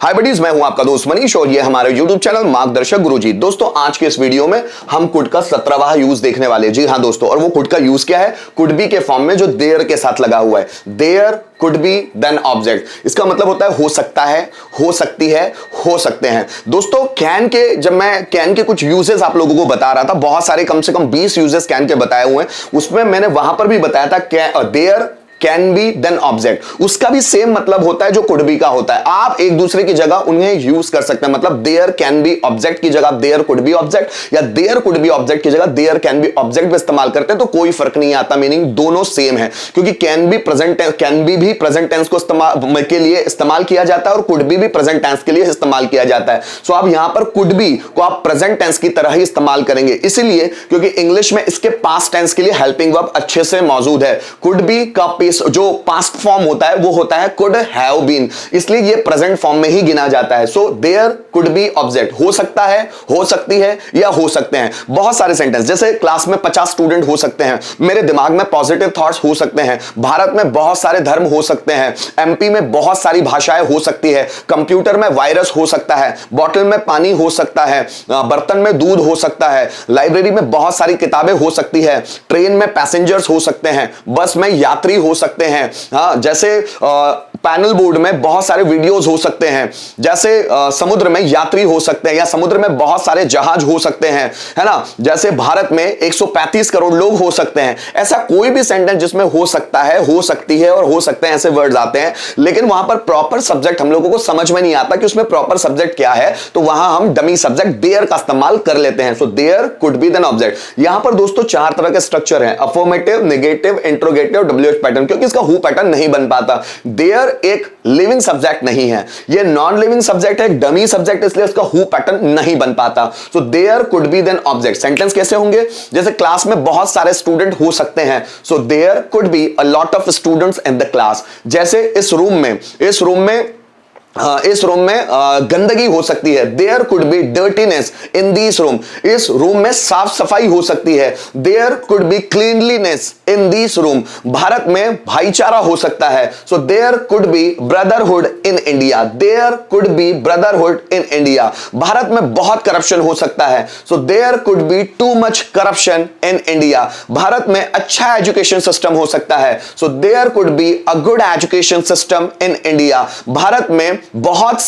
हाय buddies, मैं हूं आपका दोस्त मनीष और ये हमारे YouTube चैनल मार्गदर्शक गुरुजी। दोस्तों आज के इस वीडियो में हम कुड का 17वां यूज देखने वाले। जी हां दोस्तों, और वो कुड का यूज क्या है? कुड बी के फॉर्म में जो देयर के साथ लगा हुआ है। There could be then object. इसका मतलब होता है हो सकता है, हो सकती है, हो सकते हैं। दोस्तों कैन के, जब मैं कैन के कुछ यूजेस आप लोगों को बता रहा था, बहुत सारे कम से कम 20 यूजेस कैन के बताए हुए हैं, उसमें मैंने वहां पर भी बताया था there can be then object, उसका भी सेम मतलब होता है जो कुड बी का होता है। आप एक दूसरे की जगह उन्हें यूज कर सकते हैं। मतलब देयर कैन बी ऑब्जेक्ट की जगह देयर कुड बी ऑब्जेक्ट, या देयर कुड बी ऑब्जेक्ट की जगह देयर कैन बी ऑब्जेक्ट भी इस्तेमाल करते हैं तो कोई फर्क नहीं आता, मीनिंग दोनों सेम है। क्योंकि कैन बी भी प्रेजेंट टेंस को इस्तेमाल के लिए इस्तेमाल किया जाता है और कुड बी प्रेजेंट टेंस के लिए इस्तेमाल किया जाता है। सो आप यहां पर कुड बी को आप प्रेजेंट टेंस की तरह ही इस्तेमाल करेंगे, इसीलिए क्योंकि इंग्लिश में इसके पास्ट टेंस के लिए हेल्पिंग वर्ब अच्छे से मौजूद है। कुड बी का जो पास्ट फॉर्म होता है वो होता है कुड हैव बीन, इसलिए ये प्रेजेंट फॉर्म में ही गिना जाता है। So there could be object, हो सकता है, हो सकती है, या हो सकते हैं। बहुत सारे सेंटेंस, जैसे क्लास में 50 स्टूडेंट हो सकते हैं, मेरे दिमाग में पॉजिटिव थॉट्स हो सकते हैं, भारत में बहुत सारे धर्म हो सकते हैं, एमपी में बहुत सारी भाषाएं हो सकती है, कंप्यूटर में वायरस हो सकता है, बॉटल में पानी हो सकता है, बर्तन में दूध हो सकता है, लाइब्रेरी में बहुत सारी किताबें हो सकती है, ट्रेन में पैसेंजर्स हो सकते हैं, बस में यात्री हो सकते हैं, जैसे पैनल बोर्ड में बहुत सारे वीडियोस हो सकते हैं, जैसे समुद्र में यात्री हो सकते हैं, या समुद्र में बहुत सारे जहाज हो सकते हैं, है ना। जैसे भारत में 135 करोड़ लोग हो सकते हैं। ऐसा कोई भी सेंटेंस जिसमें हो सकता है, हो सकती है और हो सकते हैं, ऐसे वर्ड्स आते हैं, लेकिन वहां पर प्रॉपर सब्जेक्ट हम लोगों को समझ में नहीं आता कि उसमें प्रॉपर सब्जेक्ट क्या है, तो वहां हम डमी सब्जेक्ट देयर का इस्तेमाल कर लेते हैं। So there could be then object. यहां पर दोस्तों 4 तरह के स्ट्रक्चर हैं, affirmative, negative, interrogative, WH pattern, क्योंकि इसका हु पैटर्न नहीं बन पाता। देयर एक लिविंग सब्जेक्ट नहीं है, ये नॉन लिविंग सब्जेक्ट है, डमी सब्जेक्ट, इसलिए इसका हु पैटर्न नहीं बन पाता। So there could be then object. Sentence कैसे होंगे? जैसे क्लास में बहुत सारे स्टूडेंट हो सकते हैं, so there could be a lot of students in the class. जैसे इस रूम में गंदगी हो सकती है, there could be dirtiness in this room. इस रूम में साफ सफाई हो सकती है, there could be cleanliness in this room. Bharat में भाईचारा हो सकता है, so there could be brotherhood in India. There could be brotherhood in India. Bharat में बहुत करप्शन हो सकता है, so there could be too much corruption in India. Bharat में अच्छा एजुकेशन सिस्टम हो सकता है, so there could be a good education system in India. Bharat में बहुत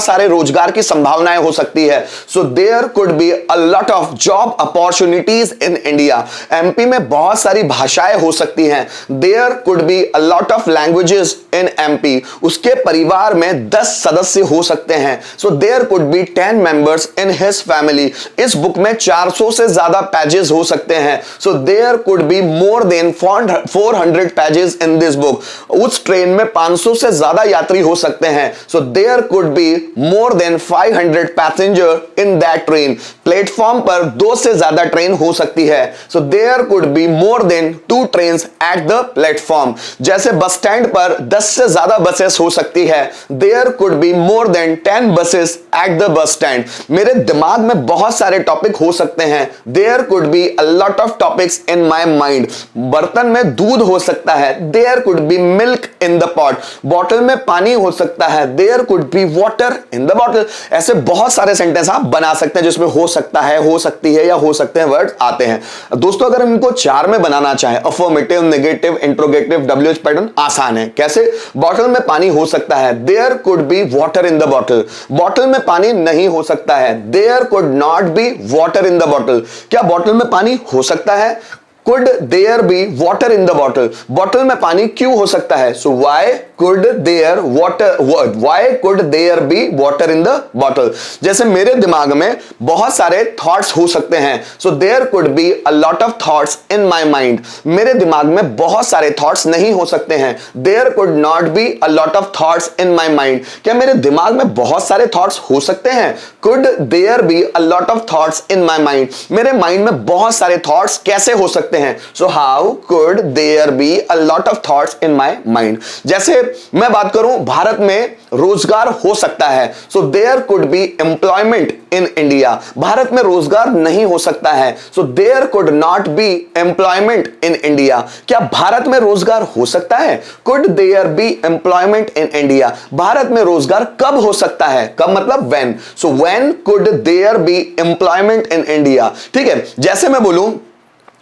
सारे रोजगार की संभावनाएं हो सकती है, so there could be a lot of job opportunities in India. MP में बहुत सारी भाषाएं हो सकती हैं, there could be a lot of languages in MP. उसके परिवार में 10 सदस्य हो सकते हैं, so there could be 10 members in his family. इस बुक में 400 से ज्यादा पेजेस हो सकते हैं, so there could be more than 400 pages in this book. उस ट्रेन में 500 से ज्यादा यात्री हो सकते हैं, so there could be more than 500 passenger in that train. Platform पर 2 से ज्यादा ट्रेन हो सकती है, so there could be more then 2 trains at the platform. जैसे बस स्टैंड पर 10 से ज्यादा बसेस हो सकती है, there could be more than 10 buses at the bus stand. मेरे दिमाग में बहुत सारे टॉपिक हो सकते हैं, there could be a lot of topics in my mind. बर्तन में दूध हो सकता है, there could be milk in the pot. Bottle में पानी हो सकता है, there could be water in the bottle. ऐसे बहुत सारे सेंटेंस आप बना सकते हैं जिसमें हो सकता है, हो सकती है या हो सकते हैं वर्ड आते हैं। दोस्तों अगर हम इनको 4 में बनाना चाहें, affirmative, negative, interrogative, WH pattern, आसान है। कैसे? बॉटल में पानी हो सकता है, there could be water in the bottle. Bottle में पानी नहीं हो सकता है, there could not be water in the bottle. क्या बॉटल में पानी हो सकता है? Could there be water in the bottle? Bottle में पानी क्यों हो सकता है? So why could there be water in the bottle? जैसे मेरे दिमाग में बहुत सारे थॉट्स हो सकते हैं, so there could be a lot of thoughts in my mind. मेरे दिमाग में बहुत सारे थॉट्स नहीं हो सकते हैं, there could not be a lot of thoughts in my mind. क्या मेरे दिमाग में बहुत सारे थॉट्स हो सकते हैं? Could there be a lot of thoughts in my mind? मेरे माइंड में बहुत सारे थॉट्स कैसे हो सकते सकते हैं। So how could there be a lot of thoughts in my mind. जैसे मैं बात करूं, भारत में रोजगार हो सकता है, so there could be employment in India. Bharat में रोजगार नहीं हो सकता है, so there could not be employment in India. क्या भारत में रोजगार हो सकता है? Could there be employment in India. Bharat में रोजगार कब हो सकता है? कब मतलब when. So when could there be employment in India. ठीक है, जैसे मैं बोलूं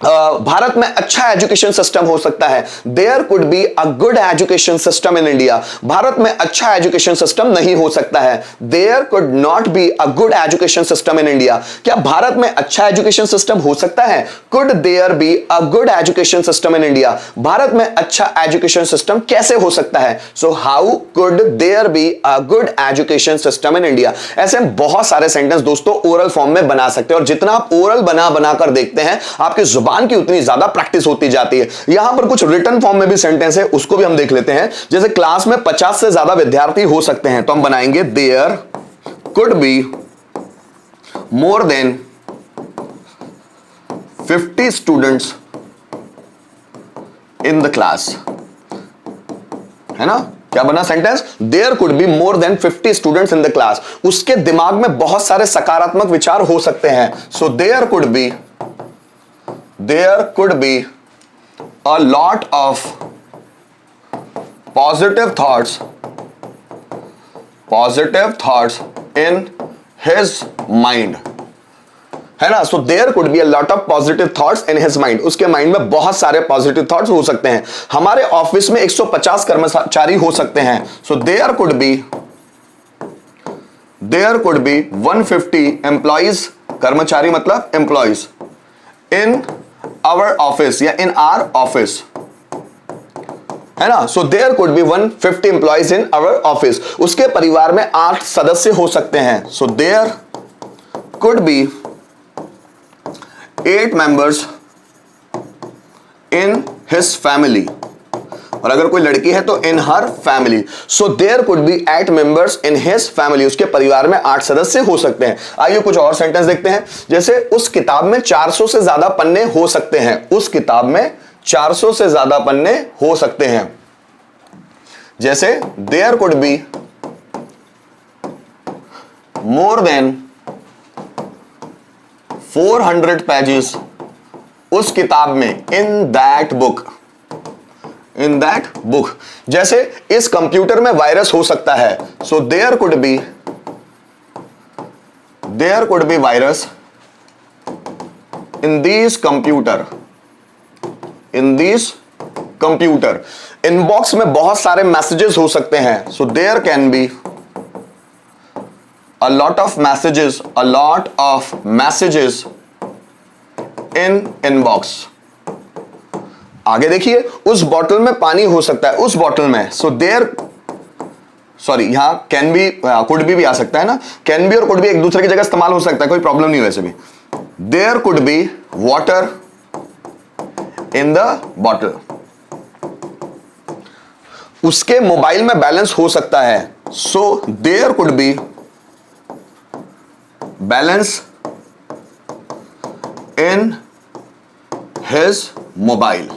भारत में अच्छा एजुकेशन सिस्टम हो सकता है, there could be a good education system in India. Bharat में अच्छा एजुकेशन सिस्टम नहीं हो सकता है, there could not be a good education system in India. क्या भारत में अच्छा एजुकेशन सिस्टम हो सकता है? Could there be a good education system in India. Bharat में अच्छा एजुकेशन सिस्टम कैसे हो सकता है? So how could there be a good education system in India. ऐसे बहुत सारे सेंटेंस दोस्तों ओरल फॉर्म में बना सकते हैं, और जितना आप ओरल बना बनाकर देखते हैं आपकी जुबान की उतनी ज्यादा प्रैक्टिस होती जाती है। यहां पर कुछ रिटन फॉर्म में भी सेंटेंस है, उसको भी हम देख लेते हैं। जैसे क्लास में 50 से ज्यादा विद्यार्थी हो सकते हैं, तो हम बनाएंगे there could be more than 50 students in the class. है ना, क्या बना sentence? There could be more than 50 students in the class. उसके दिमाग में बहुत सारे सकारात्मक विचार हो सकते हैं। So there could be a lot of positive thoughts in his mind। है ना, so there could be a lot of positive thoughts in his mind. उसके माइंड में बहुत सारे पॉजिटिव थॉट्स हो सकते हैं। हमारे ऑफिस में 150 कर्मचारी हो सकते हैं, so there could be 150 employees. कर्मचारी मतलब एम्प्लॉइज इन आवर ऑफिस या इन आर ऑफिस। है ना, so there could be 150 employees in our office. उसके परिवार में 8 सदस्य हो सकते हैं, so there could be 8 members in his family. और अगर कोई लड़की है तो in her family. So there could be 8 members in his family. उसके परिवार में 8 सदस्य हो सकते हैं। आइए कुछ और सेंटेंस देखते हैं। जैसे उस किताब में 400 से ज्यादा पन्ने हो सकते हैं। उस किताब में 400 से ज्यादा पन्ने हो सकते हैं। जैसे there could be more than 400 pages उस किताब में, इन दैट बुक। जैसे इस कंप्यूटर में वायरस हो सकता है, so there could be virus in this computer. Inbox में बहुत सारे मैसेजेस हो सकते हैं, so there can be a lot of messages in inbox. आगे देखिए, उस बॉटल में पानी हो सकता है, उस बॉटल में। सो यहां कैन बी कुड भी आ सकता है ना। कैन बी और कुड भी एक दूसरे की जगह इस्तेमाल हो सकता है, कोई प्रॉब्लम नहीं वैसे भी। There could be water in the bottle. उसके मोबाइल में बैलेंस हो सकता है, so there could be balance in his mobile.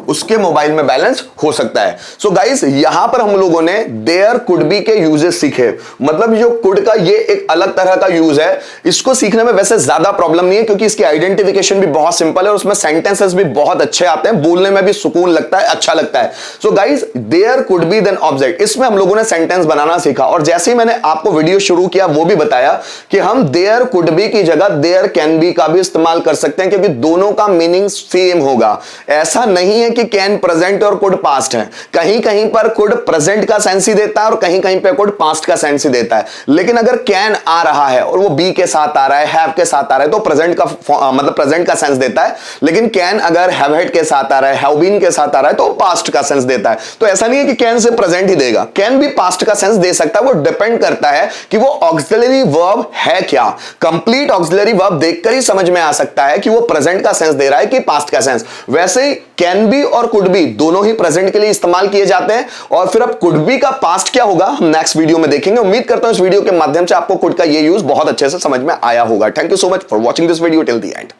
उसके मोबाइल में बैलेंस हो सकता है। सो गाइस, यहां पर हम लोगों ने देयर कुड बी के यूजेस सीखे। मतलब जो कुड का ये एक अलग तरह का यूज है, इसको सीखने में वैसे ज्यादा प्रॉब्लम नहीं है, क्योंकि इसकी आइडेंटिफिकेशन भी बहुत सिंपल है और उसमें सेंटेंसेस भी बहुत अच्छे आते हैं, बोलने में भी सुकून लगता है, अच्छा लगता है। So guys, there could be then object, इसमें हम लोगों ने सेंटेंस बनाना सीखा। और जैसे ही मैंने आपको वीडियो शुरू किया वो भी बताया कि हम देयर कुड बी की जगह देयर कैन बी का भी इस्तेमाल कर सकते हैं, क्योंकि दोनों का मीनिंग सेम होगा। ऐसा नहीं है कि कैन प्रेजेंट और कुड पास्ट है। कहीं कहीं पर कुड प्रेजेंट का सेंस ही देता है और कहीं कहीं पे कुड पास्ट का सेंस ही देता है। लेकिन अगर कैन आ रहा है और वो बी के साथ आ रहा है, हैव के साथ आ रहा है, तो प्रेजेंट का मतलब प्रेजेंट का सेंस देता है। लेकिन कैन अगर हैव हैड के साथ आ रहा है, हैव बीन के साथ आ रहा है, तो पास्ट का सेंस देता है। तो ऐसा नहीं है कि कैन से प्रेजेंट ही देगा, कैन भी पास्ट का सेंस दे सकता है। वो डिपेंड करता है कि वो ऑक्सिलरी वर्ब है क्या। कंप्लीट ऑक्सिलरी वर्ब देखकर ही समझ में आ सकता है कि वो प्रेजेंट का सेंस दे रहा है कि पास्ट का सेंस। वैसे ही कैन बी और कुड बी दोनों ही प्रेजेंट के लिए इस्तेमाल किए जाते हैं। और फिर अब कुड बी का पास्ट क्या होगा हम नेक्स्ट वीडियो में देखेंगे। उम्मीद करता हूं इस वीडियो के माध्यम से आपको कुड का ये यूज बहुत अच्छे से समझ में आया होगा। Thank you so much for watching this video till the end.